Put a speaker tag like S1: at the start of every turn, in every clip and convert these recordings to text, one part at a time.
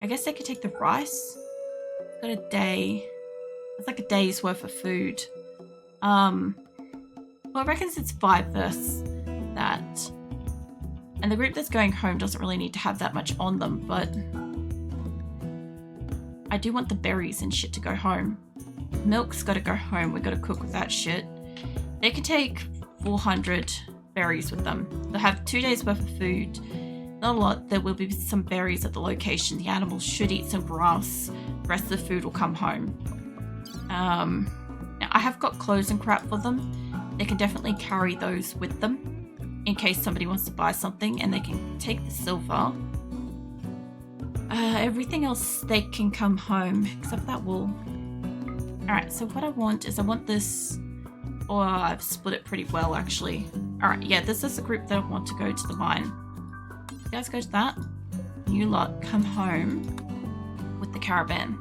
S1: I guess they could take the rice. It's got a day. It's like a day's worth of food. Well, I reckon it's 5 versus that. And the group that's going home doesn't really need to have that much on them, but I do want the berries and shit to go home. Milk's gotta go home. We gotta cook with that shit. They can take 400 berries with them. They'll have 2 days worth of food. Not a lot. There will be some berries at the location. The animals should eat some grass. The rest of the food will come home. Now I have got clothes and crap for them. They can definitely carry those with them in case somebody wants to buy something, and they can take the silver. Everything else they can come home except that wool. Alright, so what I want is I want this. Oh, I've split it pretty well actually. Alright, yeah, this is the group that want to go to the mine. You guys go to that. You lot come home with the caravan.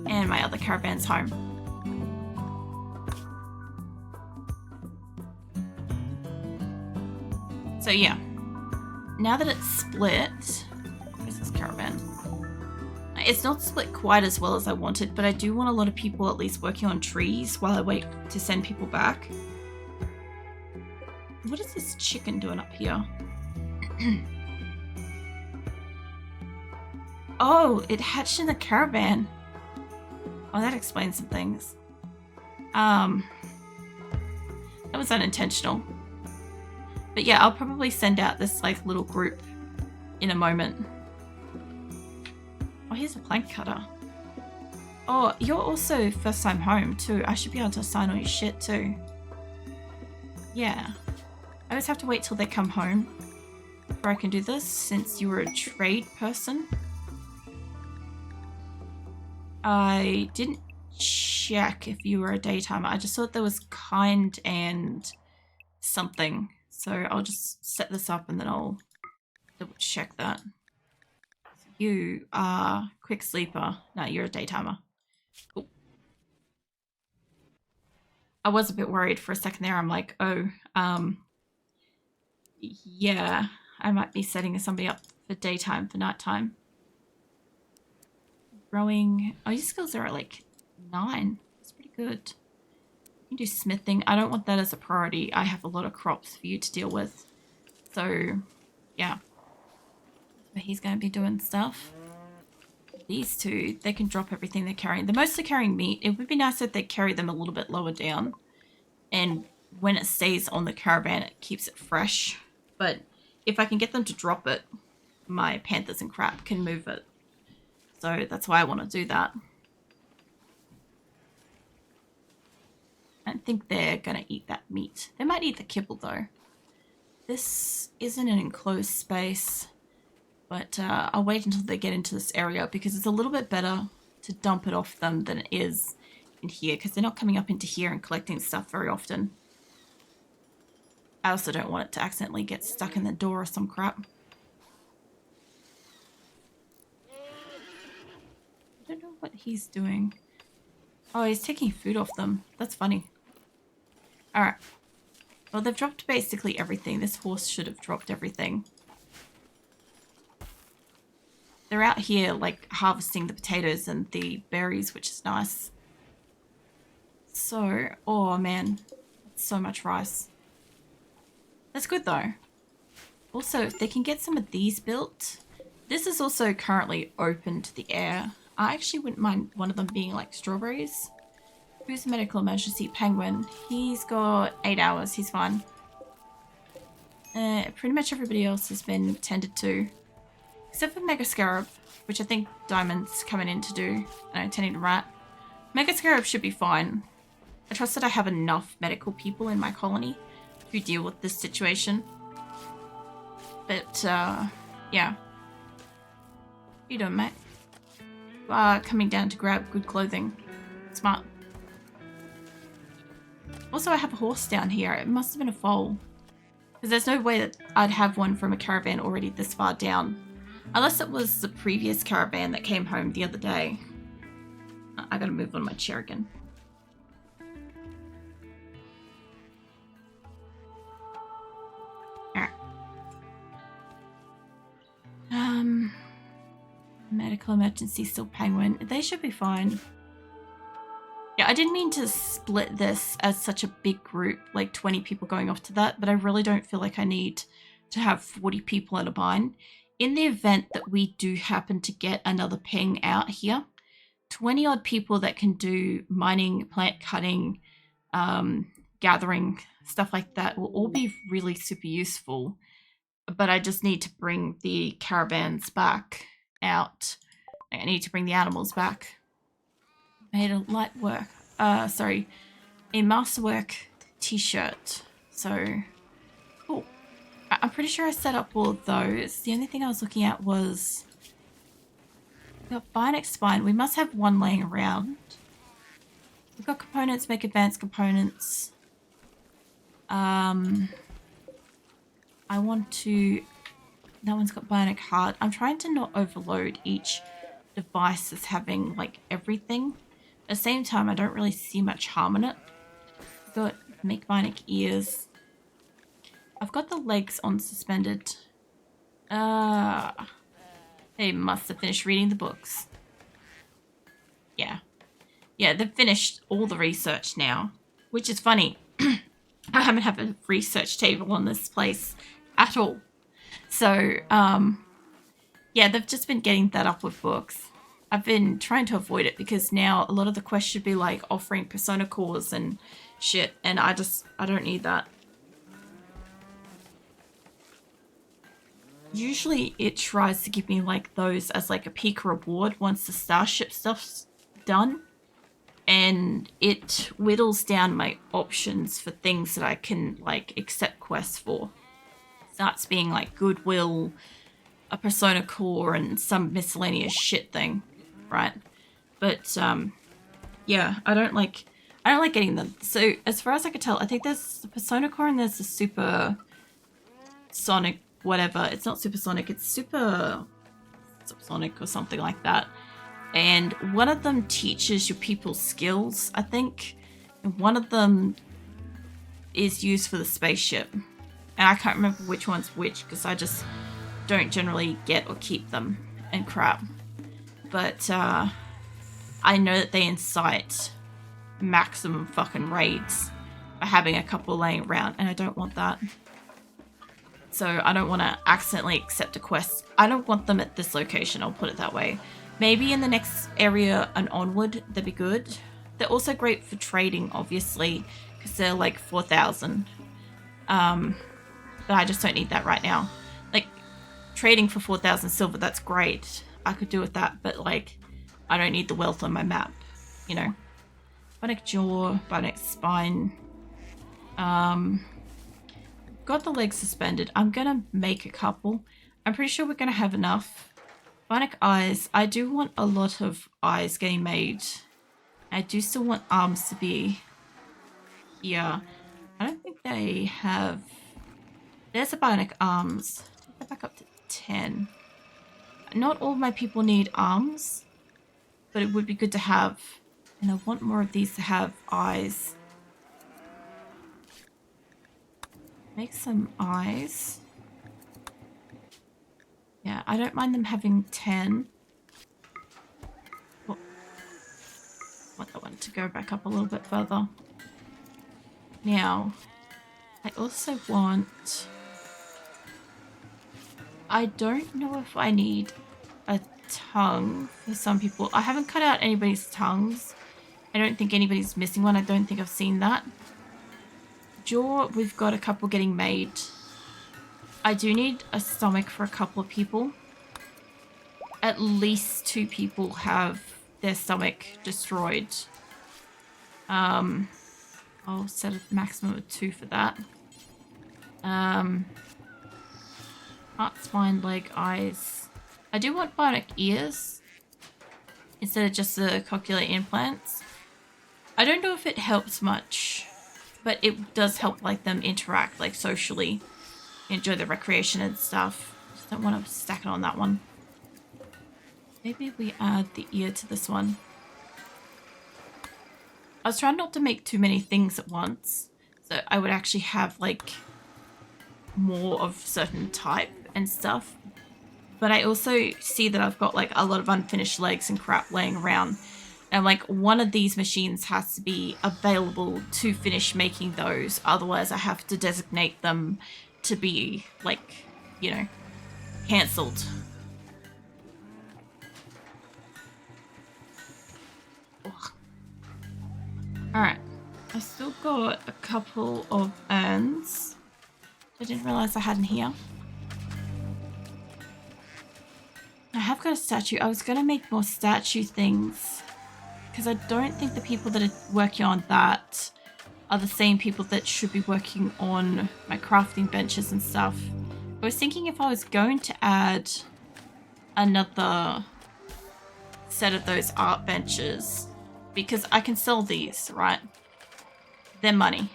S1: And my other caravan's home. So yeah. Now that it's split, where's this caravan? It's not split quite as well as I wanted, but I do want a lot of people at least working on trees while I wait to send people back. What is this chicken doing up here? Oh, it hatched in the caravan. Oh, that explains some things. That was unintentional. But yeah, I'll probably send out this like little group in a moment. Oh, here's a plank cutter. Oh, you're also first time home too. I should be able to assign all your shit too. Yeah. I always have to wait till they come home before I can do this, since you were a trade person. I didn't check if you were a daytimer. I just thought there was kind and something. So I'll just set this up and then I'll double check that. You are quick sleeper. No, you're a daytimer. Cool. I was a bit worried for a second there. I'm like, oh, yeah, I might be setting somebody up for daytime for nighttime. Growing. Oh, your skills are at like 9. That's pretty good. You can do smithing. I don't want that as a priority. I have a lot of crops for you to deal with. So, yeah. But he's going to be doing stuff. These two, they can drop everything they're carrying. They're mostly carrying meat. It would be nice if they carry them a little bit lower down. And when it stays on the caravan, it keeps it fresh. But if I can get them to drop it, my panthers and crap can move it. So that's why I want to do that. I don't think they're going to eat that meat. They might eat the kibble though. This isn't an enclosed space. But I'll wait until they get into this area because it's a little bit better to dump it off them than it is in here because they're not coming up into here and collecting stuff very often. I also don't want it to accidentally get stuck in the door or some crap. I don't know what he's doing. Oh, he's taking food off them. That's funny. Alright. Well, they've dropped basically everything. This horse should have dropped everything. They're out here, like, harvesting the potatoes and the berries, which is nice. So, oh man, so much rice. That's good though. Also, if they can get some of these built, this is also currently open to the air. I actually wouldn't mind one of them being like strawberries. Who's medical emergency? Penguin. He's got 8 hours, he's fine. Pretty much everybody else has been tended to. Except for Mega Scarab, which I think Diamond's coming in to do. No, tending to Rat. Mega Scarab should be fine. I trust that I have enough medical people in my colony to deal with this situation. But, yeah. What you doing, mate? Coming down to grab good clothing. Smart. Also, I have a horse down here. It must have been a foal. Because there's no way that I'd have one from a caravan already this far down. Unless it was the previous caravan that came home the other day. I gotta move on my chair again. Alright. Medical emergency, still penguin. They should be fine. Yeah, I didn't mean to split this as such a big group, like 20 people going off to that, but I really don't feel like I need to have 40 people at a bind. In the event that we do happen to get another ping out here, 20 odd people that can do mining, plant cutting, gathering, stuff like that will all be really super useful. But I just need to bring the caravans back out. I need to bring the animals back. Made a light work, sorry, a masterwork t-shirt. So, cool. I'm pretty sure I set up all of those. The only thing I was looking at was, we got bionic spine. We must have one laying around. We've got components, make advanced components. I want to, that one's got bionic heart. I'm trying to not overload each device as having like everything. At the same time, I don't really see much harm in it. I've got make bionic ears. I've got the legs on suspended. They must have finished reading the books. Yeah. Yeah, they've finished all the research now, which is funny. I haven't had a research table on this place at all. So, yeah, they've just been getting that up with books. I've been trying to avoid it because now a lot of the quests should be like offering persona cores and shit, and I don't need that. Usually it tries to give me like those as like a peak reward once the starship stuff's done, and it whittles down my options for things that I can like accept quests for. Starts being like goodwill, a persona core, and some miscellaneous shit thing. Right, but yeah, I don't like getting them. So as far as I could tell, I think there's the persona core and there's the super sonic whatever. It's not supersonic, it's super subsonic or something like that. And one of them teaches your people skills, I think, and one of them is used for the spaceship. And I can't remember which one's which because I just don't generally get or keep them and crap. But I know that they incite maximum fucking raids by having a couple laying around, and I don't want that. So I don't want to accidentally accept a quest. I don't want them at this location, I'll put it that way. Maybe in the next area and onward, they'd be good. They're also great for trading, obviously, because they're like 4,000. But I just don't need that right now. Like, trading for 4,000 silver, that's great. I could do with that, but like, I don't need the wealth on my map, you know. Bionic jaw, bionic spine. Got the legs suspended. I'm gonna make a couple. I'm pretty sure we're gonna have enough. Bionic eyes. I do want a lot of eyes getting made. I do still want arms to be here. I don't think they have. There's a bionic arms. Take that back up to 10. Not all of my people need arms, but it would be good to have. And I want more of these to have eyes. Make some eyes. Yeah, I don't mind them having 10. Oh, I want that one to go back up a little bit further. Now, I also want... I don't know if I need a tongue for some people. I haven't cut out anybody's tongues. I don't think anybody's missing one. I don't think I've seen that. Jaw, we've got a couple getting made. I do need a stomach for a couple of people. At least 2 people have their stomach destroyed. I'll set a maximum of 2 for that. Heart, spine, leg, eyes. I do want bionic ears instead of just the cochlear implants. I don't know if it helps much, but it does help like them interact like socially, enjoy the recreation and stuff. Just don't want to stack it on that one. Maybe we add the ear to this one. I was trying not to make too many things at once, so I would actually have like more of certain type and stuff. but I also see that I've got like a lot of unfinished legs and crap laying around. And like one of these machines has to be available to finish making those. Otherwise I have to designate them to be like, you know, cancelled. Alright. I still got a couple of urns. I didn't realise I had in here. I have got a statue. I was going to make more statue things because I don't think the people that are working on that are the same people that should be working on my crafting benches and stuff. I was thinking if I was going to add another set of those art benches, because I can sell these, right? They're money.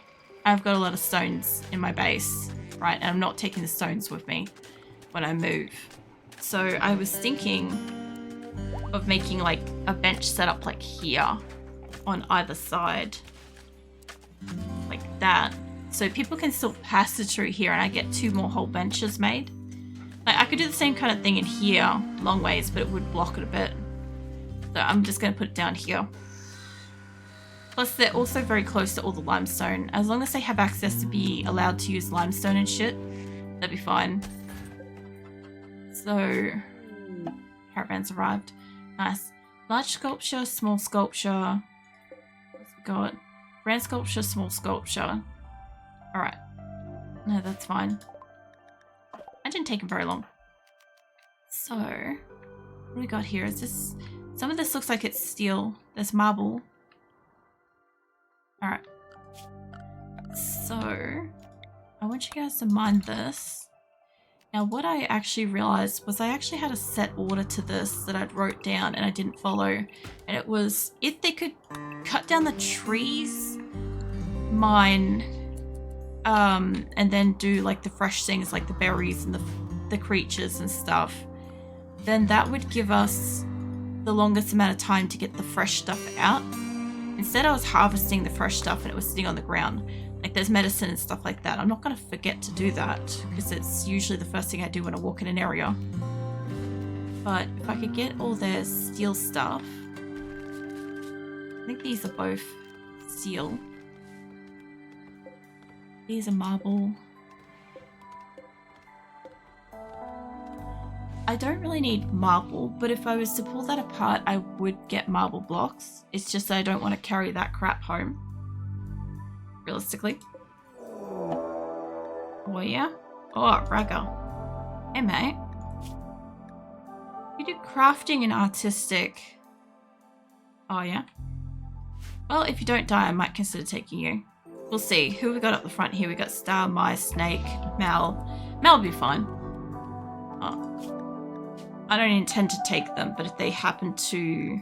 S1: I've got a lot of stones in my base, right? And I'm not taking the stones with me when I move. So I was thinking of making like a bench set up like here on either side. Like that. So people can still pass it through here and I get 2 more whole benches made. Like I could do the same kind of thing in here, long ways, but it would block it a bit. So I'm just going to put it down here. Plus they're also very close to all the limestone. As long as they have access to be allowed to use limestone and shit, that'd be fine. So, caravan's arrived. Nice. Large sculpture, small sculpture. What's we got? Grand sculpture, small sculpture. Alright. No, that's fine. That didn't take very long. So, what do we got here? Is this... Some of this looks like it's steel. There's marble. Alright. So, I want you guys to mind this. Now, what I actually realized was I actually had a set order to this that I'd wrote down and I didn't follow. And it was, if they could cut down the trees, mine, and then do like the fresh things like the berries and the creatures and stuff, then that would give us the longest amount of time to get the fresh stuff out. Instead, I was harvesting the fresh stuff and it was sitting on the ground. Like there's medicine and stuff like that. I'm not going to forget to do that because it's usually the first thing I do when I walk in an area. But if I could get all their steel stuff. I think these are both steel. These are marble. I don't really need marble, but if I was to pull that apart, I would get marble blocks. It's just that I don't want to carry that crap home. Realistically. Oh yeah? Oh, ragga. Hey mate. You do crafting and artistic. Oh yeah? Well, if you don't die, I might consider taking you. We'll see. Who we got up the front here? We got Star, Mai, Snake, Mal. Mal will be fine. Oh. I don't intend to take them, but if they happen to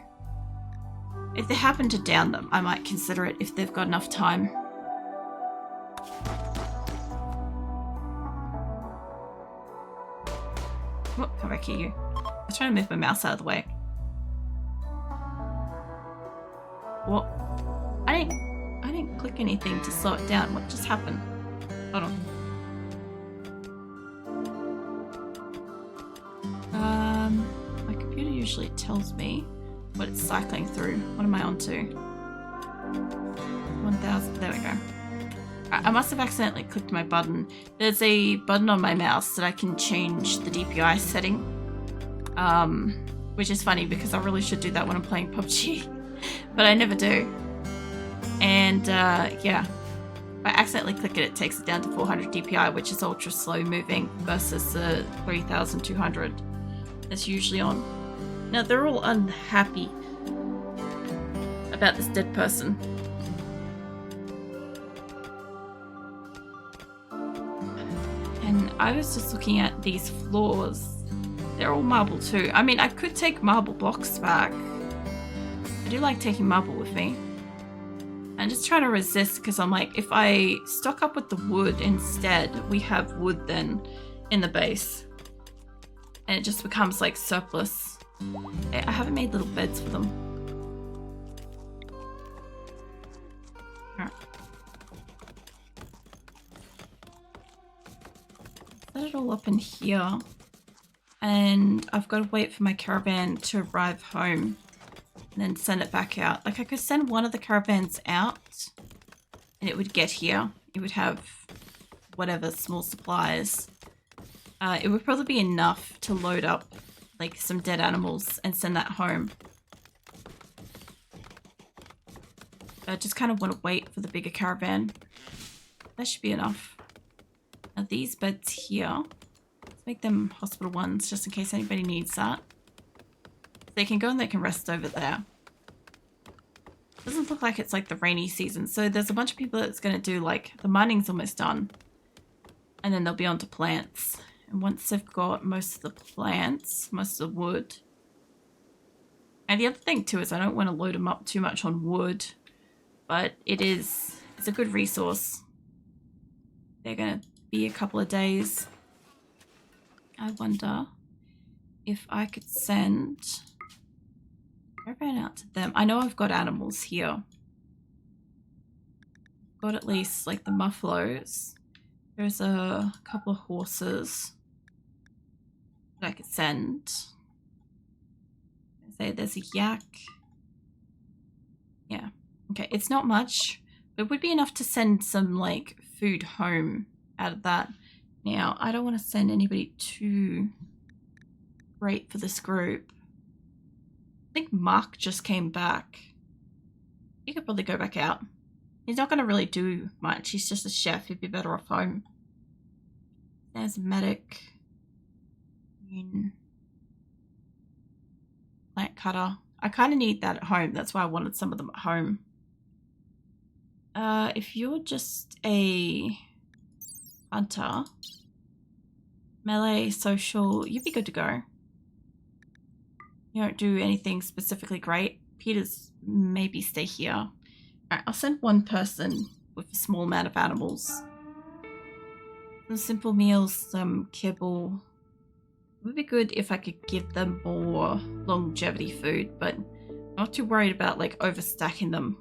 S1: down them, I might consider it if they've got enough time. Whoop, come back here, you. I was trying to move my mouse out of the way. What? I didn't click anything to slow it down. What just happened? Hold on. My computer usually tells me what it's cycling through. What am I on to? 1000. There we go. I must have accidentally clicked my button. There's a button on my mouse that I can change the DPI setting. Which is funny because I really should do that when I'm playing PUBG. But I never do. And yeah. If I accidentally click it, it takes it down to 400 DPI, which is ultra slow moving versus the 3200 that's usually on. Now they're all unhappy about this dead person. And I was just looking at these floors. They're all marble too. I mean, I could take marble blocks back. I do like taking marble with me. I'm just trying to resist because I'm like, if I stock up with the wood instead, we have wood then in the base. And it just becomes like surplus. I haven't made little beds for them. Alright. Set it all up in here. and I've got to wait for my caravan to arrive home and then send it back out. Like I could send one of the caravans out and it would get here. It would have whatever small supplies. It would probably be enough to load up like some dead animals and send that home. I just kind of want to wait for the bigger caravan. That should be enough. Now these beds here, let's make them hospital ones just in case anybody needs that. They can go and they can rest over there. Doesn't look like it's like the rainy season, so there's a bunch of people that's going to do like the mining's almost done, and then they'll be on to plants. And once they've got most of the plants, most of the wood, and the other thing too is I don't want to load them up too much on wood, but it's a good resource. They're going to be a couple of days. I wonder if I could send caravan out to them. I know I've got animals here. Got at least like the muffaloes. There's a couple of horses that I could send. Say there's a yak. Yeah. Okay, it's not much. But it would be enough to send some like food home out of that. Now, I don't want to send anybody too great for this group. I think Mark just came back. He could probably go back out. He's not going to really do much. He's just a chef. He'd be better off home. There's a medic. Plant cutter. I kind of need that at home. That's why I wanted some of them at home. If you're just a hunter, melee, social, you'd be good to go. You don't do anything specifically great. Peter's maybe stay here. Alright, I'll send one person with a small amount of animals. Some simple meals, some kibble. It would be good if I could give them more longevity food, but I'm not too worried about like overstacking them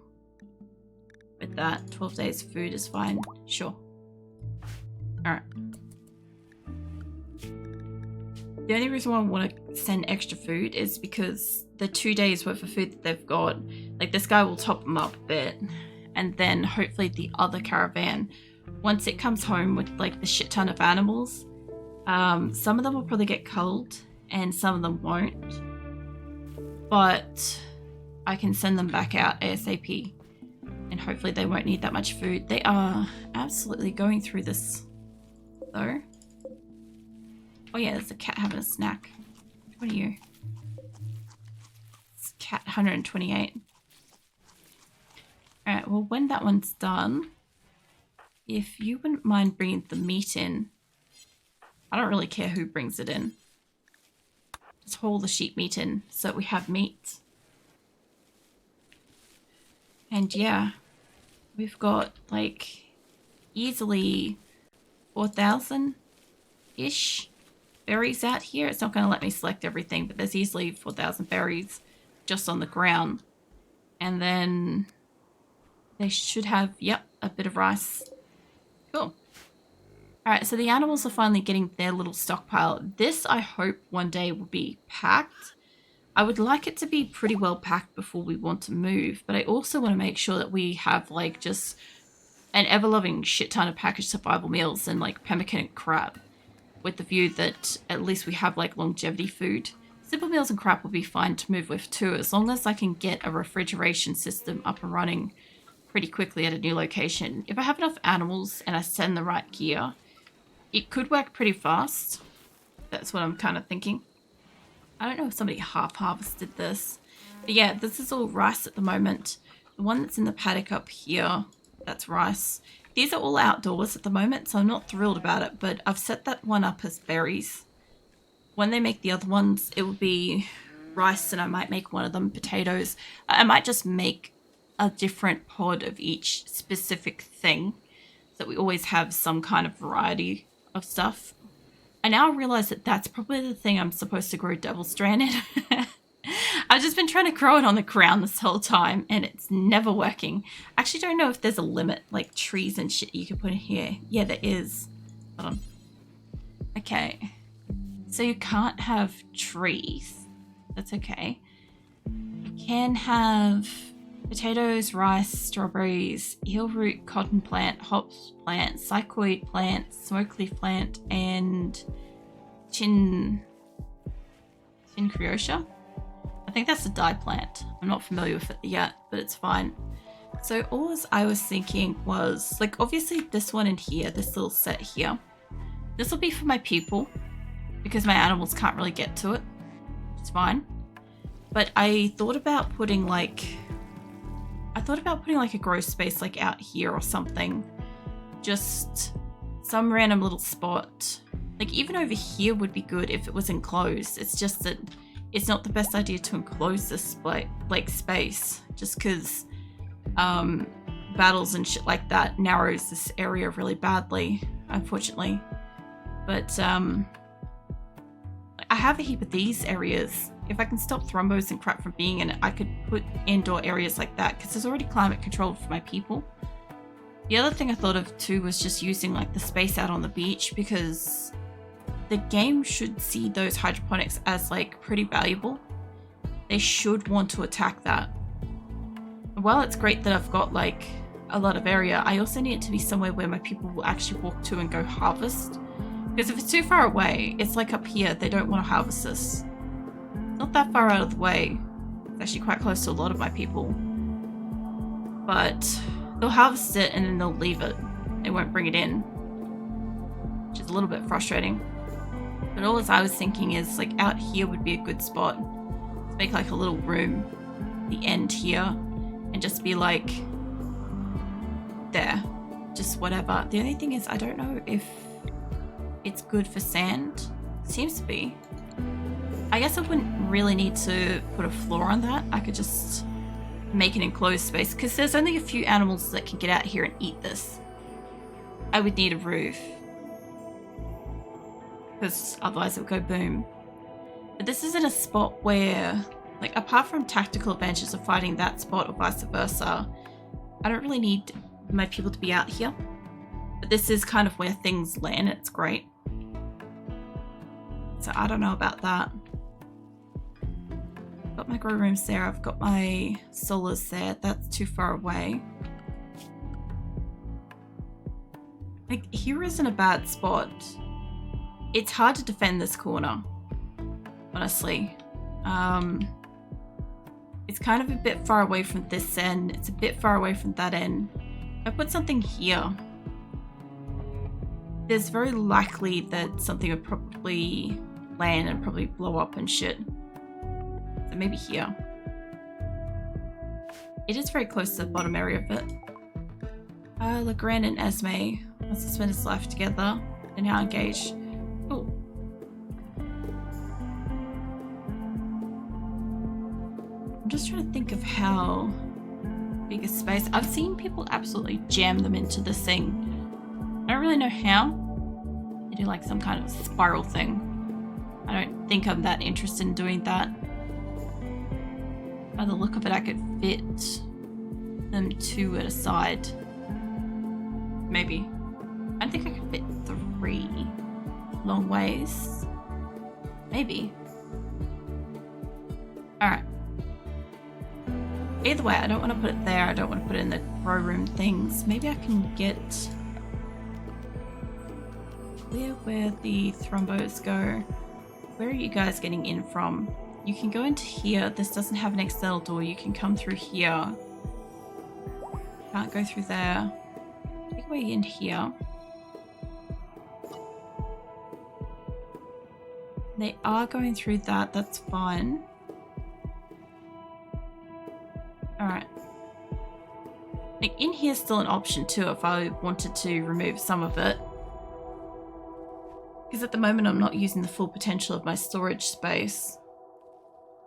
S1: with that. 12 days of food is fine. Sure. Alright. The only reason why I want to send extra food is because the 2 days worth of food that they've got, like this guy will top them up a bit, and then hopefully the other caravan, once it comes home with like the shit ton of animals, some of them will probably get culled and some of them won't, but I can send them back out ASAP and hopefully they won't need that much food. They are absolutely going through this though. Oh yeah, there's a cat having a snack. What are you? It's cat 128. Alright, well when that one's done, if you wouldn't mind bringing the meat in. I don't really care who brings it in. Just haul the sheep meat in so that we have meat. And yeah, we've got like easily 4,000-ish berries out here. It's not going to let me select everything, but there's easily 4,000 berries just on the ground. And then they should have, yep, a bit of rice. Cool. Alright, so the animals are finally getting their little stockpile. This, I hope, one day will be packed. I would like it to be pretty well packed before we want to move, but I also want to make sure that we have, like, just an ever-loving shit ton of packaged survival meals and, like, pemmican and crap, with the view that at least we have, like, longevity food. Simple meals and crap will be fine to move with, too, as long as I can get a refrigeration system up and running pretty quickly at a new location. If I have enough animals and I send the right gear, it could work pretty fast. That's what I'm kind of thinking. I don't know if somebody half-harvested this. But yeah, this is all rice at the moment. The one that's in the paddock up here, that's rice. These are all outdoors at the moment, so I'm not thrilled about it. But I've set that one up as berries. When they make the other ones, it will be rice, and I might make one of them potatoes. I might just make a different pod of each specific thing, so that we always have some kind of variety of stuff. I now realize that that's probably the thing I'm supposed to grow devil strand in. I've just been trying to grow it on the ground this whole time and it's never working. I actually don't know if there's a limit, like trees and shit you can put in here. Yeah, there is. Hold on. Okay. So you can't have trees. That's okay. You can have potatoes, rice, strawberries, eelroot, cotton plant, hops plant, cycoid plant, smoke leaf plant, and Chincreotia. I think that's a dye plant. I'm not familiar with it yet, but it's fine. So all I was thinking was, like, obviously this one in here, this little set here, this will be for my people because my animals can't really get to it. It's fine. But I thought about putting like a grow space like out here or something. Just some random little spot. Like even over here would be good if it was enclosed. It's just that it's not the best idea to enclose this like space just because battles and shit like that narrows this area really badly, unfortunately. But I have a heap of these areas. If I can stop thrombos and crap from being in it, I could put indoor areas like that because there's already climate control for my people. The other thing I thought of too was just using like the space out on the beach because the game should see those hydroponics as like pretty valuable. They should want to attack that. While it's great that I've got like a lot of area, I also need it to be somewhere where my people will actually walk to and go harvest. Because if it's too far away, it's like up here, they don't want to harvest this. It's not that far out of the way. It's actually quite close to a lot of my people. But they'll harvest it and then they'll leave it. They won't bring it in. Which is a little bit frustrating. But all I was thinking is like out here would be a good spot. To make like a little room at the end here. And just be like there. Just whatever. The only thing is I don't know if it's good for sand. It seems to be. I guess I wouldn't really need to put a floor on that. I could just make an enclosed space because there's only a few animals that can get out here and eat this. I would need a roof because otherwise it would go boom. But this isn't a spot where, like, apart from tactical advantages of fighting that spot or vice versa, I don't really need my people to be out here. But this is kind of where things land. It's great. So I don't know about that. I've got my grow rooms there. I've got my solars there. That's too far away. Like, here isn't a bad spot. It's hard to defend this corner, honestly. It's kind of a bit far away from this end. It's a bit far away from that end. If I put something here, there's very likely that something would probably land and probably blow up and shit. So maybe here. It is very close to the bottom area of it. Legrand and Esme wants to spend his life together. They're now engaged. Oh. I'm just trying to think of how big a space. I've seen people absolutely jam them into this thing. I don't really know how. They do like some kind of spiral thing. I don't think I'm that interested in doing that. By the look of it, I could fit them two at a side. Maybe. I think I could fit 3 long ways. Maybe. Alright. Either way, I don't want to put it there. I don't want to put it in the grow room things. Maybe I can get clear where the thrombos go. Where are you guys getting in from? You can go into here. This doesn't have an external door. You can come through here. Can't go through there. Take away in here. They are going through that. That's fine. Alright. Like, in here's still an option too if I wanted to remove some of it. Because at the moment I'm not using the full potential of my storage space.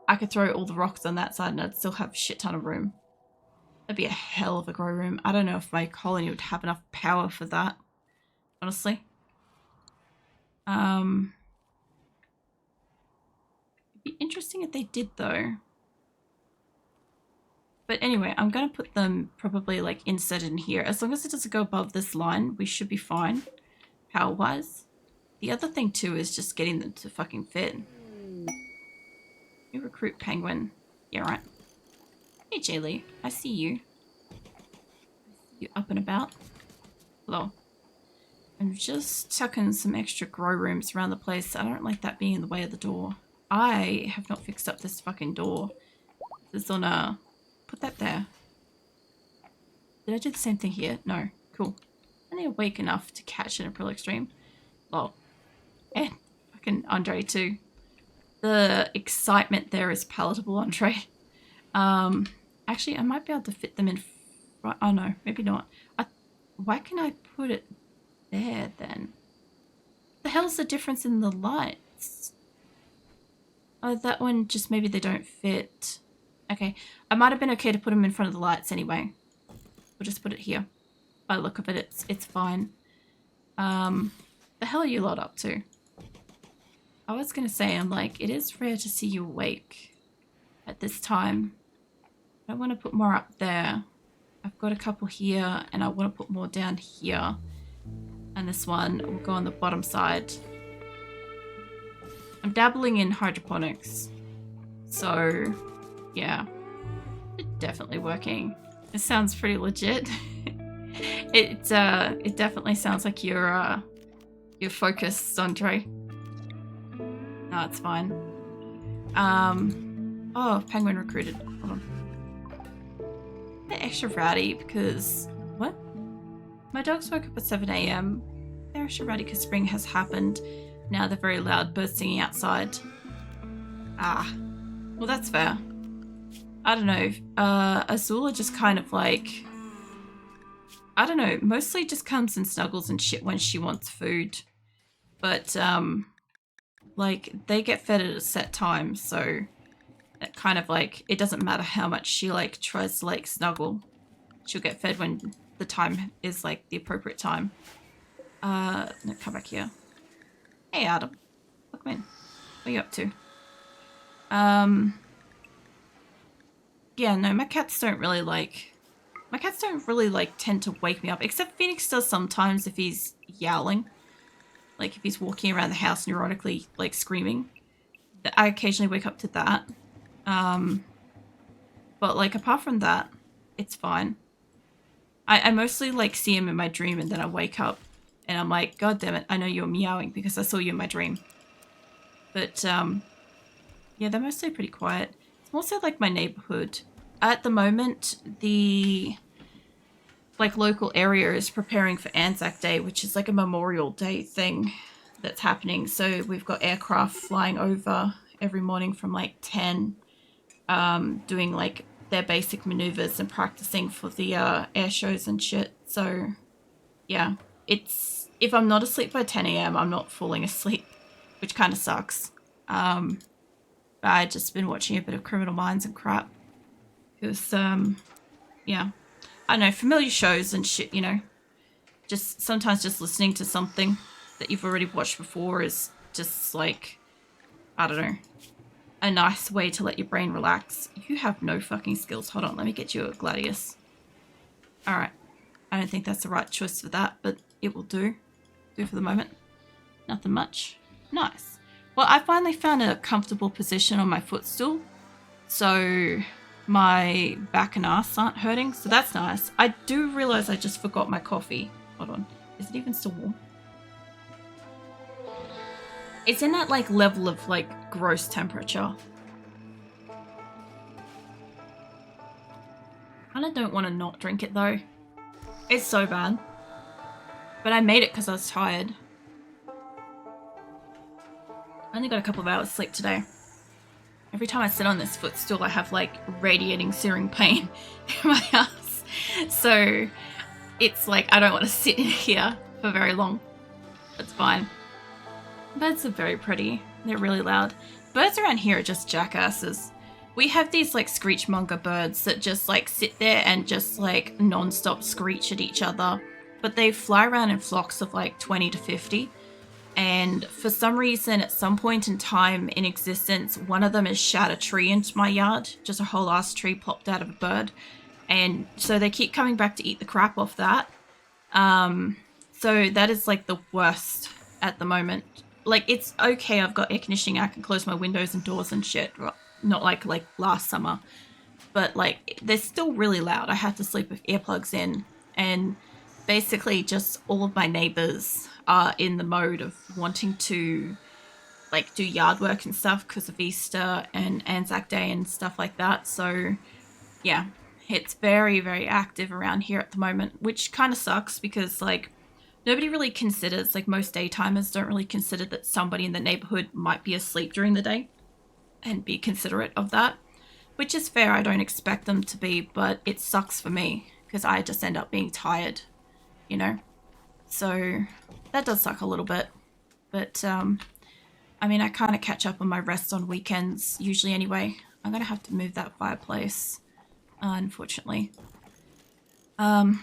S1: I could throw all the rocks on that side and I'd still have a shit ton of room. That'd be a hell of a grow room. I don't know if my colony would have enough power for that, honestly. It'd be interesting if they did though. But anyway, I'm going to put them probably like inserted in here. As long as it doesn't go above this line, we should be fine, power-wise. the other thing too is just getting them to fucking fit. You recruit penguin. Yeah, right. Hey, Jaylee. I see you. You up and about. Hello. I'm just tucking some extra grow rooms around the place. I don't like that being in the way of the door. I have not fixed up this fucking door. This on a... Put that there. Did I do the same thing here? No. Cool. Only awake enough to catch an April Extreme. Lol. And fucking Andre too. The excitement there is palatable, Andre. Actually, I might be able to fit them in front. Oh no, maybe not. Why can I put it there then? The hell's the difference in the lights? Oh, that one just maybe they don't fit. Okay, I might have been okay to put them in front of the lights anyway. We'll just put it here. By the look of it, it's fine. The hell are you lot up to? I was gonna say, I'm like, it is rare to see you awake at this time. I want to put more up there. I've got a couple here, and I want to put more down here. And this one will go on the bottom side. I'm dabbling in hydroponics. So, yeah. It's definitely working. It sounds pretty legit. It definitely sounds like you're focused, Andre. No, it's fine. Oh, penguin recruited. Hold on. They're extra rowdy because... What? My dogs woke up at 7 AM. They're extra rowdy because spring has happened. Now they're very loud, birds singing outside. Ah. Well, that's fair. I don't know. Azula just kind of like... I don't know. Mostly just comes and snuggles and shit when she wants food. But, like, they get fed at a set time, so... It kind of like, it doesn't matter how much she like tries to like snuggle. She'll get fed when the time is like the appropriate time. No, come back here. Hey Adam. Welcome in. What are you up to? Yeah, no, my cats don't really like tend to wake me up. Except Phoenix does sometimes if he's yowling. Like if he's walking around the house neurotically like screaming. I occasionally wake up to that. But like apart from that, it's fine. I mostly like see him in my dream and then I wake up and I'm like, God damn it, I know you're meowing because I saw you in my dream. But yeah, they're mostly pretty quiet. It's mostly like my neighborhood. At the moment, the like local area is preparing for Anzac Day, which is like a Memorial Day thing that's happening. So we've got aircraft flying over every morning from like 10. Doing like their basic maneuvers and practicing for the air shows and shit. So yeah, it's if I'm not asleep by 10 AM, I'm not falling asleep, which kind of sucks. I just been watching a bit of Criminal Minds and crap. Because yeah, I don't know, familiar shows and shit, you know. Just sometimes just listening to something that you've already watched before is just like, I don't know, a nice way to let your brain relax. You have no fucking skills. Hold on, let me get you a Gladius. Alright. I don't think that's the right choice for that, but it will do. Do for the moment. Nothing much. Nice. Well, I finally found a comfortable position on my footstool. So my back and ass aren't hurting. So that's nice. I do realize I just forgot my coffee. Hold on. Is it even still warm? It's in that like level of like gross temperature. I kinda don't want to not drink it though. It's so bad. But I made it because I was tired. I only got a couple of hours sleep today. Every time I sit on this footstool I have like radiating searing pain in my ass. So it's like I don't want to sit in here for very long. It's fine. Birds are very pretty. They're really loud. Birds around here are just jackasses. We have these like screechmonger birds that just like sit there and just like non-stop screech at each other. But they fly around in flocks of like 20 to 50. And for some reason, at some point in time in existence, one of them has shot a tree into my yard. Just a whole ass tree popped out of a bird. And so they keep coming back to eat the crap off that. So that is like the worst at the moment. Like, it's okay, I've got air conditioning, I can close my windows and doors and shit. Not like last summer, but like they're still really loud. I had to sleep with earplugs in, and basically just all of my neighbors are in the mode of wanting to like do yard work and stuff because of Easter and Anzac Day and stuff like that. So yeah, it's very, very active around here at the moment, which kind of sucks because like nobody really considers, like most daytimers don't really consider that somebody in the neighborhood might be asleep during the day and be considerate of that, which is fair. I don't expect them to be, but it sucks for me because I just end up being tired, you know? So that does suck a little bit. But I mean, I kind of catch up on my rest on weekends usually anyway. I'm going to have to move that fireplace, unfortunately.